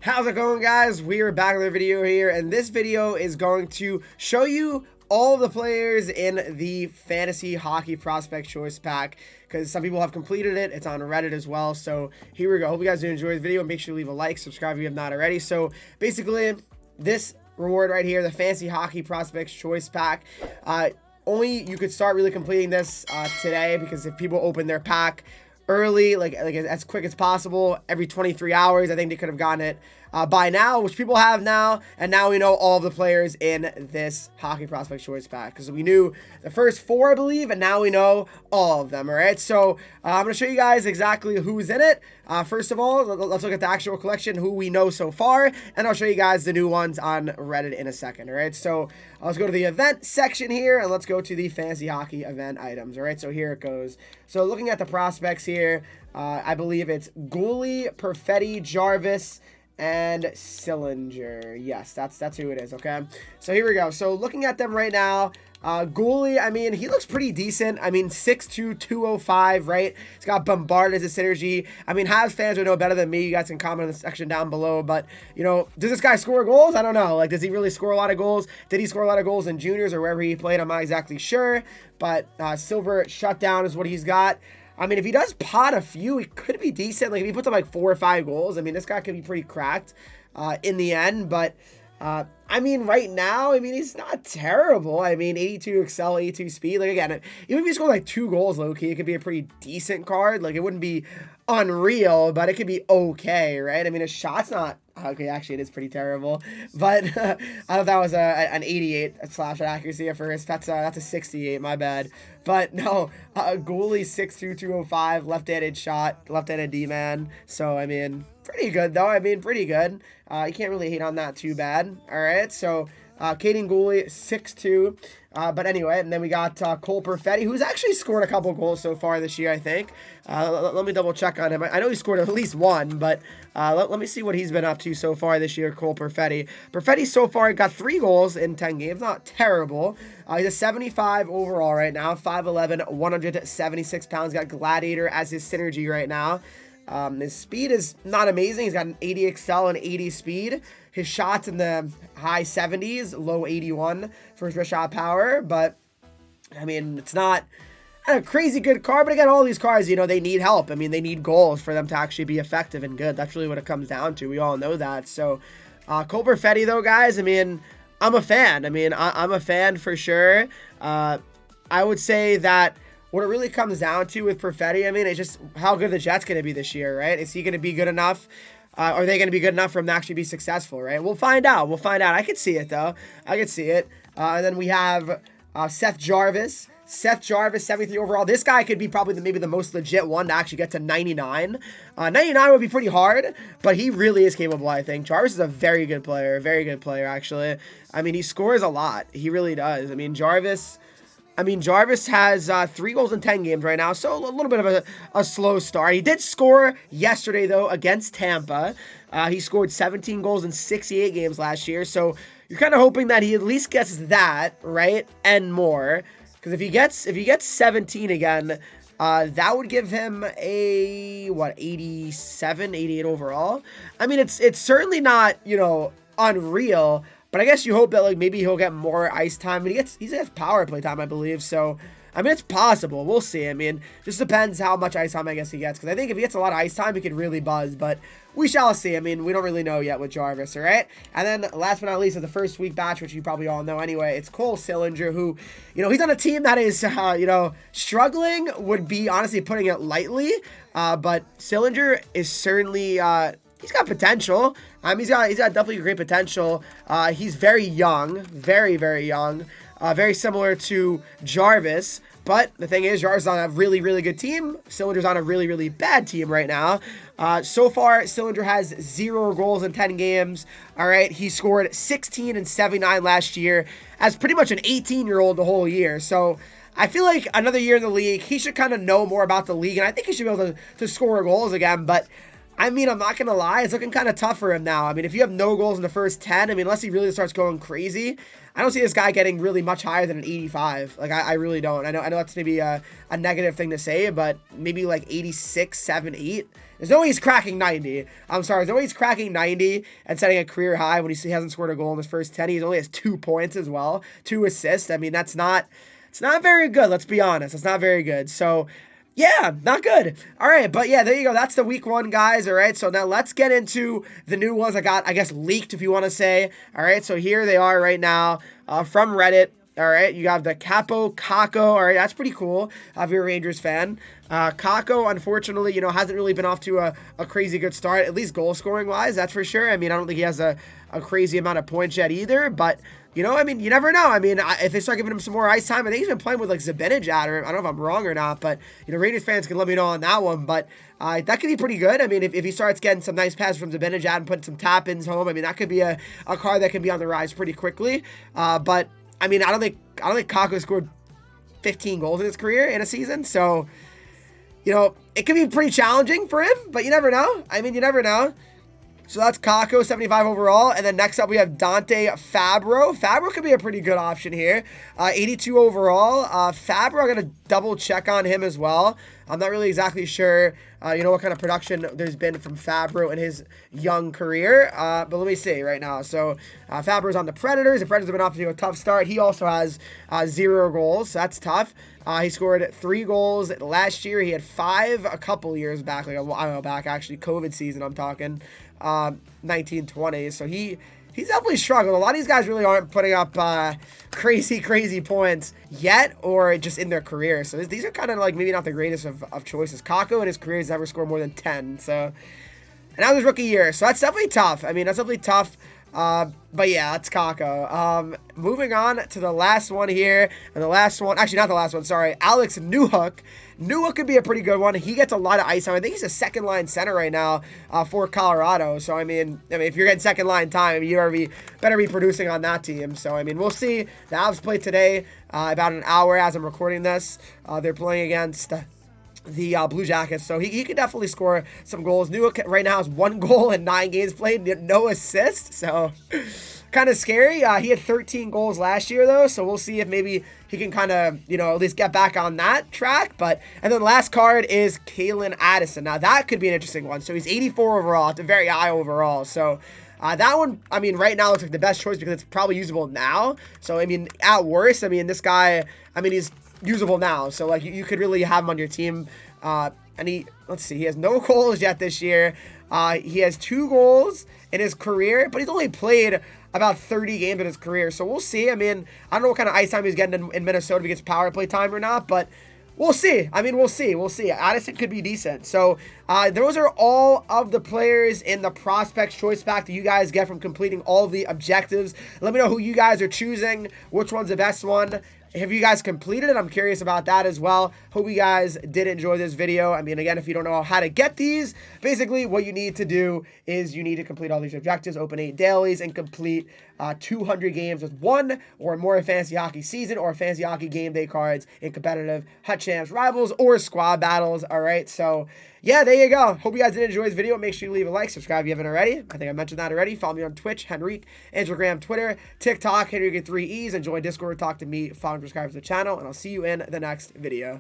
How's it going, guys? We are back with a video here, and this video is going to show you all the players in the Fantasy Hockey Prospect Choice Pack, because some people have completed it. It's on Reddit as well. So here we go. Hope you guys do enjoy the video. Make sure to leave a like, subscribe if you have not already. So basically, this reward right here, the Fantasy Hockey Prospects Choice Pack, only you could start really completing this today, because if people open their pack early, like as quick as possible, every 23 hours, I think they could have gotten it by now, which people have now. And now we know all of the players in this Hockey Prospect Choice Pack, because we knew the first 4, I believe, and now we know all of them. All right, so I'm going to show you guys exactly who's in it. First of all, let's look at the actual collection, who we know so far, and I'll show you guys the new ones on Reddit in a second. All right, so let's go to the event section here, and let's go to the Fantasy Hockey event items. All right, so here it goes. So looking at the prospects here, I believe it's Ghouli, Perfetti, Jarvis, and Cylinder. Yes, that's who it is. Okay, so here we go. So looking at them right now, Ghouli, I mean, he looks pretty decent. I mean, 6'2", 205, right? He's got Bombard as a synergy. I mean, Habs fans would know better than me. You guys can comment in the section down below. But, you know, does this guy score goals? I don't know. Like, does he really score a lot of goals? Did he score a lot of goals in juniors or wherever he played? I'm not exactly sure. But silver shutdown is what he's got. I mean, if he does pot a few, he could be decent. Like, if he puts up like 4 or 5 goals, I mean, this guy could be pretty cracked in the end. But I mean, right now, I mean, he's not terrible. I mean, 82 excel, 82 speed. Like, again, even if he scored like 2 goals, low-key, it could be a pretty decent card. Like, it wouldn't be unreal, but it could be okay, right? I mean, his shot's not okay. Actually, it is pretty terrible. But I thought that was an 88 slash accuracy at first. That's a 68. My bad. But no, Ghouli 6'2", 205, left-handed shot, left-handed D-man. So I mean, pretty good though. I mean, pretty good. You can't really hate on that too bad. All right, so Kaden Ghouli 6'2". But anyway, and then we got Cole Perfetti, who's actually scored a couple goals so far this year, I think. Let me double check on him. I know he scored at least 1, but let me see what he's been up to so far this year, Cole Perfetti. Perfetti so far got 3 goals in 10 games. Not terrible. He's a 75 overall right now, 5'11", 176 pounds. Got Gladiator as his synergy right now. His speed is not amazing. He's got an 80 excel and 80 speed. His shots in the high 70s, low 81 for his wrist shot power. But, I mean, it's not a crazy good card. But again, all these cards, you know, they need help. I mean, they need goals for them to actually be effective and good. That's really what it comes down to. We all know that. So, Cole Perfetti, though, guys, I mean, I'm a fan. I mean, I'm a fan for sure. I would say that what it really comes down to with Perfetti, I mean, it's just how good the Jets going to be this year, right? Is he going to be good enough? Are they going to be good enough for him to actually be successful, right? We'll find out. We'll find out. I could see it, though. I could see it. And then we have Seth Jarvis. Seth Jarvis, 73 overall. This guy could be probably maybe the most legit one to actually get to 99. 99 would be pretty hard, but he really is capable, I think. Jarvis is a very good player, actually. I mean, he scores a lot. He really does. I mean, Jarvis has 3 goals in 10 games right now, so a little bit of a slow start. He did score yesterday, though, against Tampa. He scored 17 goals in 68 games last year, so you're kind of hoping that he at least gets that, right, and more. Because if he gets 17 again, that would give him a, 87, 88 overall? I mean, it's certainly not, you know, unreal. But I guess you hope that, like, maybe he'll get more ice time. I mean, he gets power play time, I believe. So, I mean, it's possible. We'll see. I mean, just depends how much ice time I guess he gets. Because I think if he gets a lot of ice time, he could really buzz. But we shall see. I mean, we don't really know yet with Jarvis, all right? And then, last but not least, of the first week batch, which you probably all know anyway, it's Cole Cylinder, who, you know, he's on a team that is, you know, struggling, would be honestly putting it lightly. But Cylinder is certainly... he's got potential. He's got definitely great potential. He's very young, very, very young. Very similar to Jarvis. But the thing is, Jarvis is on a really, really good team. Cylinder's on a really, really bad team right now. So far, Cylinder has 0 goals in 10 games. All right, he scored 16 and 79 last year as pretty much an 18-year-old the whole year. So I feel like another year in the league, he should kind of know more about the league. And I think he should be able to score goals again. But I mean, I'm not going to lie, it's looking kind of tough for him now. I mean, if you have no goals in the first 10, I mean, unless he really starts going crazy, I don't see this guy getting really much higher than an 85. Like, I really don't. I know that's maybe a negative thing to say, but maybe like 86, 7, 8 There's no way he's cracking 90. I'm sorry. There's no way he's cracking 90 and setting a career high when he hasn't scored a goal in his first 10. He only has 2 points as well, 2 assists. I mean, it's not very good. Let's be honest. It's not very good. So, yeah, not good. All right, but yeah, there you go. That's the week 1, guys. All right, so now let's get into the new ones I got, I guess, leaked, if you want to say. All right, so here they are right now from Reddit. All right, you have the Kocur. All right, that's pretty cool if you're a Rangers fan. Kocur, unfortunately, hasn't really been off to a crazy good start, at least goal scoring wise, that's for sure. I mean, I don't think he has a crazy amount of points yet either, but I mean, you never know. I mean, if they start giving him some more ice time, I think he's been playing with like Zibanejad, or I don't know if I'm wrong or not, but Rangers fans can let me know on that one. But that could be pretty good. I mean, if he starts getting some nice passes from Zibanejad and putting some tap-ins home, I mean, that could be a card that can be on the rise pretty quickly. But I mean, I don't think Kocur scored 15 goals in his career in a season, so it could be pretty challenging for him. But you never know. I mean, you never know. So that's Kocur, 75 overall. And then next up, we have Dante Fabbro. Fabbro could be a pretty good option here. 82 overall. Fabbro, I'm going to double check on him as well. I'm not really exactly sure, what kind of production there's been from Fabbro in his young career. But let me see right now. So Fabbro's on the Predators. The Predators have been off to a tough start. He also has 0 goals. So that's tough. He scored 3 goals last year. He had 5 a couple years back, like a while back, actually. COVID season, I'm talking. 1920. So he's definitely struggled. A lot of these guys really aren't putting up crazy points yet, or just in their career. So these are kind of like maybe not the greatest of choices. Kocur in his career has never scored more than 10. So, and that was his rookie year. So that's definitely tough. I mean, that's definitely tough. But yeah, that's Kocur. Moving on to the last one here, and the last one, actually not the last one, sorry, Alex Newhook. Newhook could be a pretty good one. He gets a lot of ice time. I think he's a second-line center right now for Colorado. So, I mean, if you're getting second-line time, you better be producing on that team. So, I mean, we'll see. The Avs play today about an hour as I'm recording this. They're playing against the Blue Jackets, so he could definitely score some goals. Newhook right now has 1 goal in 9 games played, no assist, so kind of scary. He had 13 goals last year, though, so we'll see if maybe he can kind of, at least get back on that track. And then the last card is Kalyn Addison. Now, that could be an interesting one. So he's 84 overall. It's a very high overall. So that one, I mean, right now looks like the best choice because it's probably usable now. So, I mean, at worst, I mean, this guy, I mean, he's usable now. So, like, you could really have him on your team. And let's see, he has no goals yet this year. He has 2 goals in his career, but he's only played about 30 games in his career. So we'll see. I mean, I don't know what kind of ice time he's getting in Minnesota if he gets power play time or not, but we'll see. I mean, we'll see. Addison could be decent. So those are all of the players in the Prospects Choice Pack that you guys get from completing all of the objectives. Let me know who you guys are choosing, which one's the best one. Have you guys completed it? I'm curious about that as well. Hope you guys did enjoy this video. I mean, again, if you don't know how to get these, basically what you need to do is you need to complete all these objectives, open 8 dailies, and complete 200 games with 1 or more fantasy hockey season or fantasy hockey game day cards in competitive Hut Champs, Rivals, or squad battles. All right, so yeah, there you go. Hope you guys did enjoy this video. Make sure you leave a like, subscribe if you haven't already. I think I mentioned that already. Follow me on Twitch, Henreek, Instagram, Twitter, TikTok, Henreek with 3 E's, and join Discord, talk to me, follow and subscribe to the channel, and I'll see you in the next video.